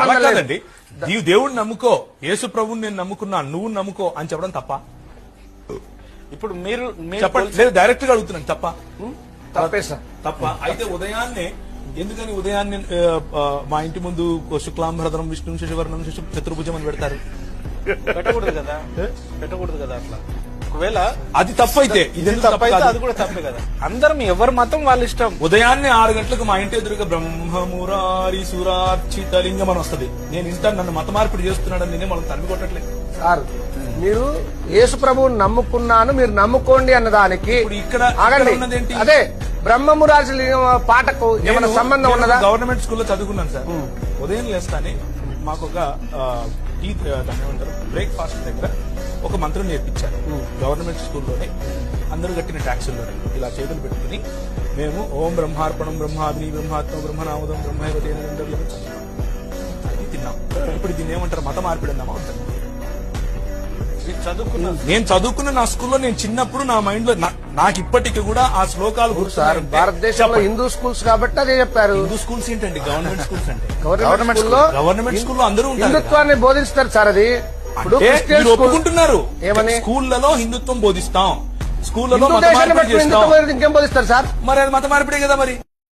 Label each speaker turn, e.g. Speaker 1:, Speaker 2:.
Speaker 1: అలా కాదండి. నీవు దేవుడిని నమ్ముకో, యేసు ప్రభుని నేను నమ్ముకున్నా, నువ్వు నమ్ముకో అని చెప్పడం తప్ప?
Speaker 2: ఇప్పుడు మీరు
Speaker 1: చెప్పండి. లేదు, డైరెక్ట్ గా అడుగుతున్నాను. తప్ప?
Speaker 2: తప్పే సార్.
Speaker 1: తప్ప అయితే ఉదయాన్నే ఎందుకని ఉదయాన్నే మా ఇంటి ముందు శుక్లాంబరధరం విష్ణు శశివర్ణం చతుర్భుజం అని పెడతారు?
Speaker 2: పెట్టకూడదు కదా, పెట్టకూడదు కదా. అట్లా ఒకవేళ
Speaker 1: అది తప్పైతే ఇది
Speaker 2: తప్పైతే అది కూడా తప్పే కదా. అందరం ఎవరి మతం వాళ్ళ ఇష్టం.
Speaker 1: ఉదయాన్నే 6 గంటలకు మా ఇంటి ఎదురుగా బ్రహ్మమురారి సురార్చిత లింగం అని వస్తుంది. నేను ఇంటాను నన్ను మత మార్పిడి చేస్తున్నాడని నేనే మనం తన్ను కొట్టట్లేదు
Speaker 3: సార్. మీరు యేసు ప్రభువుని నమ్ముకున్నాను, మీరు నమ్ముకోండి అన్నదానికి
Speaker 1: ఇక్కడ
Speaker 3: ఆగండి. అదే బ్రహ్మమురాజు పాటకు ఏమైనా సంబంధం ఉన్నదా?
Speaker 1: గవర్నమెంట్ స్కూల్లో చదువుకున్నాను సార్. ఉదయం లేస్తానే మాకు ఒక టీ దాన్ని ఏమంటారు బ్రేక్ఫాస్ట్ దగ్గర ఒక మంత్రం నేర్పించారు గవర్నమెంట్ స్కూల్లోనే. అందరూ కట్టిన ట్యాక్సుల్లోనే ఇలా చేతులు పెట్టుకుని మేము ఓం బ్రహ్మార్పణం బ్రహ్మాగ్ని బ్రహ్మాత్మ బ్రహ్మనామదం బ్రహ్మైవతే అది తిన్నాం. ఇప్పుడు దీన్ని ఏమంటారు? మత మార్పిడి అన్నామా అంటారు. నేను చదువుకున్న నా స్కూల్లో నేను చిన్నప్పుడు నా మైండ్ లో నాకు ఇప్పటికీ కూడా ఆ శ్లోకాలు
Speaker 3: సార్. భారతదేశంలో హిందూ స్కూల్స్ కాబట్టి అదే చెప్పారు.
Speaker 1: హిందూ స్కూల్స్ ఏంటండి? గవర్నమెంట్ స్కూల్స్ అంటే
Speaker 3: గవర్నమెంట్
Speaker 1: స్కూల్లో అందరూ
Speaker 3: హిందుత్వాన్ని బోధిస్తారు సార్. అది
Speaker 1: మీరు ఒప్పుకుంటున్నారు
Speaker 3: ఏమని?
Speaker 1: స్కూళ్లలో హిందుత్వం బోధిస్తాం, స్కూళ్లలో
Speaker 3: ఇంకేం బోధిస్తారు సార్?
Speaker 1: మరి అది మత మార్పిడే కదా మరి.